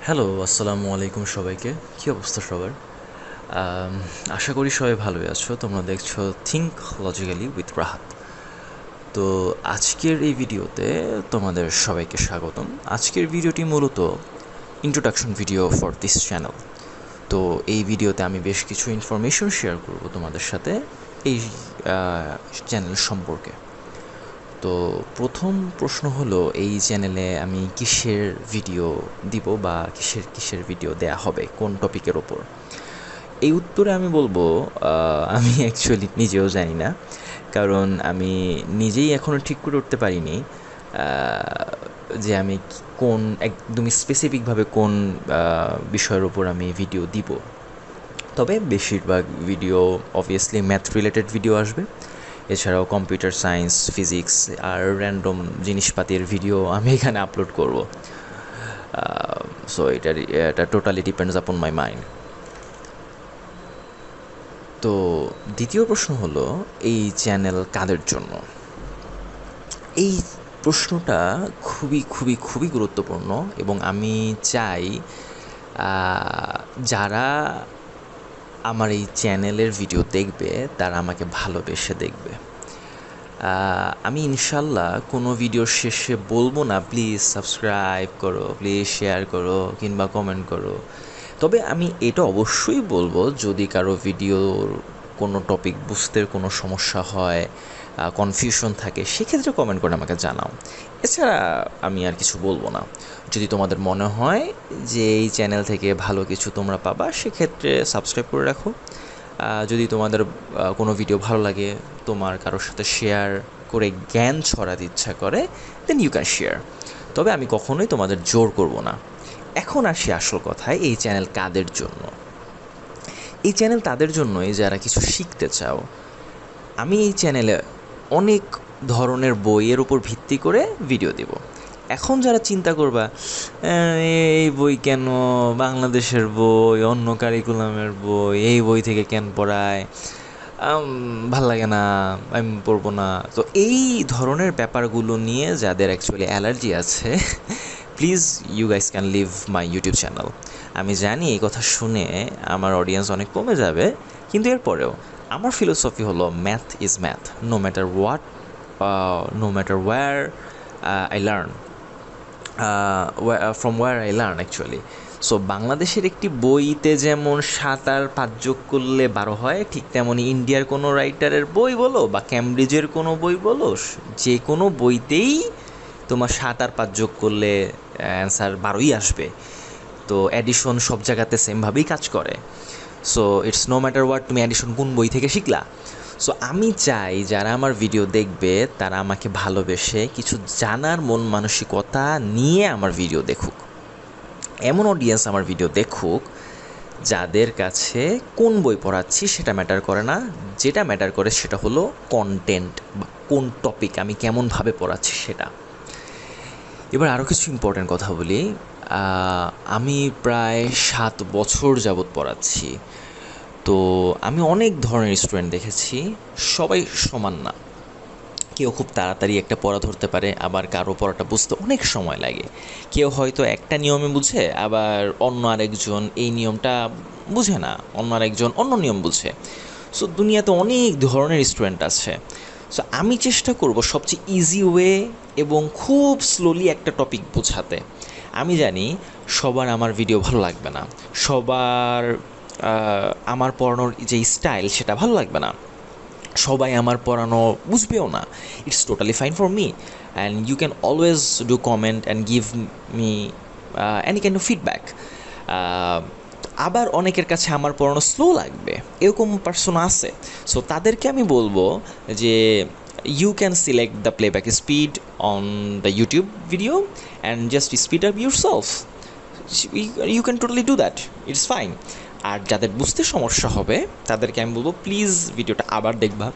Hello, আসসালামু আলাইকুম সবাইকে। কী অবস্থা সবার? আশা করি সবাই ভালোই আছো। তোমরা দেখছো থিঙ্ক লজিক্যালি উইথ রাহাত। তো আজকের এই ভিডিওতে তোমাদের সবাইকে স্বাগতম। আজকের ভিডিওটি মূলত introduction video for this channel. তো এই ভিডিওতে আমি বেশ কিছু ইনফরমেশন শেয়ার করব তোমাদের সাথে এই চ্যানেল সম্পর্কে। তো প্রথম প্রশ্ন হলো, এই চ্যানেলে আমি কিসের ভিডিও দিব বা কিসের ভিডিও দেয়া হবে, কোন টপিকের ওপর? এই উত্তরে আমি বলবো আমি অ্যাকচুয়ালি নিজেও জানি না, কারণ আমি নিজেই এখনও ঠিক করে উঠতে পারিনি যে আমি কোন একদমই স্পেসিফিকভাবে কোন বিষয়ের ওপর আমি ভিডিও দিব। তবে বেশিরভাগ video obviously math related video আসবে, এছাড়াও কম্পিউটার সায়েন্স, ফিজিক্স আর র্যান্ডম জিনিসপাতির ভিডিও আমি এখানে আপলোড করব। সো এটা totally depends upon my mind. তো দ্বিতীয় প্রশ্ন হলো, এই চ্যানেল কাদের জন্য? এই প্রশ্নটা খুবই খুবই খুবই গুরুত্বপূর্ণ এবং আমি চাই যারা আমার এই চ্যানেলের ভিডিও দেখবে তারা আমাকে ভালোবেসে দেখবে। আমি ইনশাল্লাহ কোনো ভিডিওর শেষে বলবো না প্লিজ সাবস্ক্রাইব করো, প্লিজ শেয়ার করো কিংবা কমেন্ট করো। তবে আমি এটা অবশ্যই বলবো, যদি কারো ভিডিওর কোনো টপিক বুঝতে কোনো সমস্যা হয়, কনফিউশন থাকে, সেক্ষেত্রে কমেন্ট করে আমাকে জানাও। এছাড়া আমি আর কিছু বলবো না। যদি তোমাদের মনে হয় যে এই চ্যানেল থেকে ভালো কিছু তোমরা পাবা, সেক্ষেত্রে সাবস্ক্রাইব করে রাখো। যদি তোমাদের কোনো ভিডিও ভালো লাগে, তোমার কারোর সাথে শেয়ার করে জ্ঞান ছড়াতে ইচ্ছা করে, দেন ইউ ক্যান শেয়ার। তবে আমি কখনোই তোমাদের জোর করব না। এখন আসি আসল কথায়, এই চ্যানেল কাদের জন্য? এই চ্যানেল তাদের জন্যই যারা কিছু শিখতে চাও। আমি এই চ্যানেলে অনেক ধরনের বইয়ের উপর ভিত্তি করে ভিডিও দেব। এখন যারা চিন্তা করবা এই বই কেন, বাংলাদেশের বই, অন্য কারিকুলামের বই, এই বই থেকে কেন পড়ায়, ভাল লাগে না, আমি পড়বো না, তো এই ধরনের ব্যাপারগুলো নিয়ে যাদের অ্যাকচুয়ালি অ্যালার্জি আছে, please you guys can leave my YouTube channel. আমি জানি এই কথা শুনে আমার অডিয়েন্স অনেক কমে যাবে, কিন্তু এরপরেও আমার ফিলোসফি হলো math is math, no matter what, no matter where I learn, from where I learn actually. So বাংলাদেশের একটি বইতে যেমন 7 আর 5 যোগ করলে 12 হয়, ঠিক তেমনই ইন্ডিয়ার কোনো রাইটারের বই বলো বা ক্যামব্রিজের কোনো বই বলো, যে কোনো বইতেই তোমার 7 আর 5 যোগ করলে অ্যান্সার 12ই আসবে। তো অ্যাডিশন সব জায়গাতে সেমভাবেই কাজ করে। So it's no matter what তুমি অ্যাডিশন কোন বই থেকে শিখলা। সো আমি চাই যারা আমার ভিডিও দেখবে তারা আমাকে ভালোবেসে কিছু জানার মন মানসিকতা নিয়ে আমার ভিডিও দেখুক। এমন অডিয়েন্স আমার ভিডিও দেখুক যাদের কাছে কোন বই পড়াচ্ছি সেটা ম্যাটার করে না, যেটা ম্যাটার করে সেটা হলো কন্টেন্ট বা কোন টপিক আমি কেমনভাবে পড়াচ্ছি সেটা। এবার আরও কিছু ইম্পর্ট্যান্ট কথা বলি। আমি প্রায় 7 বছর যাবৎ পড়াচ্ছি। তো আমি অনেক ধরনের স্টুডেন্ট দেখেছি, সবাই সমান না। কেউ খুব তাড়াতাড়ি একটা পড়া ধরতে পারে, আবার কারো পড়াটা বুঝতে অনেক সময় লাগে। কেউ হয়তো একটা নিয়মে বুঝে, আবার অন্য আরেকজন এই নিয়মটা বুঝে না, অন্য আরেকজন অন্য নিয়ম বুঝে। সো দুনিয়াতে অনেক ধরনের স্টুডেন্ট আছে। সো আমি চেষ্টা করব সবচেয়ে ইজি ওয়ে এবং খুব স্লোলি একটা টপিক বোঝাতে। আমি জানি সবার আমার ভিডিও ভালো লাগবে না, সবার আমার পড়ানোর যে স্টাইল সেটা ভালো লাগবে না, সবাই আমার পড়ানো বুঝবেও না। It's totally fine for me, and you can always do comment and give me any kind of feedback. আবার অনেকের কাছে আমার পড়ানো স্লো লাগবে, এরকম পার্সন আছে। সো তাদেরকে আমি বলবো যে you can select the playback speed on the YouTube video and just speed up yourself. You can totally do that, it's fine. আর যাদের বুঝতে সমস্যা হবে তাদেরকে আমি বলবো প্লিজ ভিডিওটা আবার দেখবা,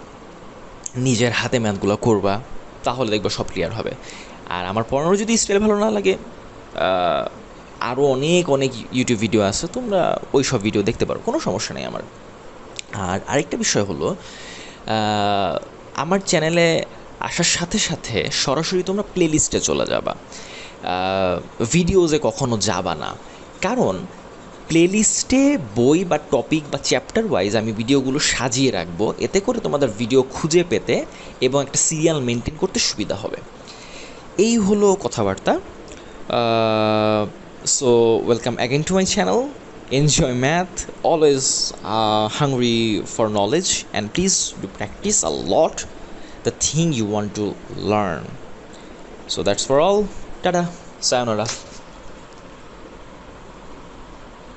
নিজের হাতে ম্যাথগুলো করবা, তাহলে দেখবা সব ক্লিয়ার হবে। আর আমার পড়ানোর যদি স্টাইল ভালো না লাগে, আরও অনেক অনেক ইউটিউব ভিডিও আছে, তোমরা ওই সব ভিডিও দেখতে পারো, কোনো সমস্যা নেই আমার। আর আরেকটা বিষয় হলো, আমার চ্যানেলে আসার সাথে সাথে সরাসরি তোমরা প্লেলিস্টে চলে যাবা, ভিডিওজে কখনো যাবা না। কারণ প্লেলিস্টে বই বা টপিক বা চ্যাপ্টার ওয়াইজ আমি ভিডিওগুলো সাজিয়ে রাখবো, এতে করে তোমাদের ভিডিও খুঁজে পেতে এবং একটা সিরিয়াল মেনটেন করতে সুবিধা হবে। এই হলো কথাবার্তা। So welcome again to my channel. Enjoy math, always hungry for knowledge, and please do practice a lot the thing you want to learn. So that's for all. Tada, sayonara.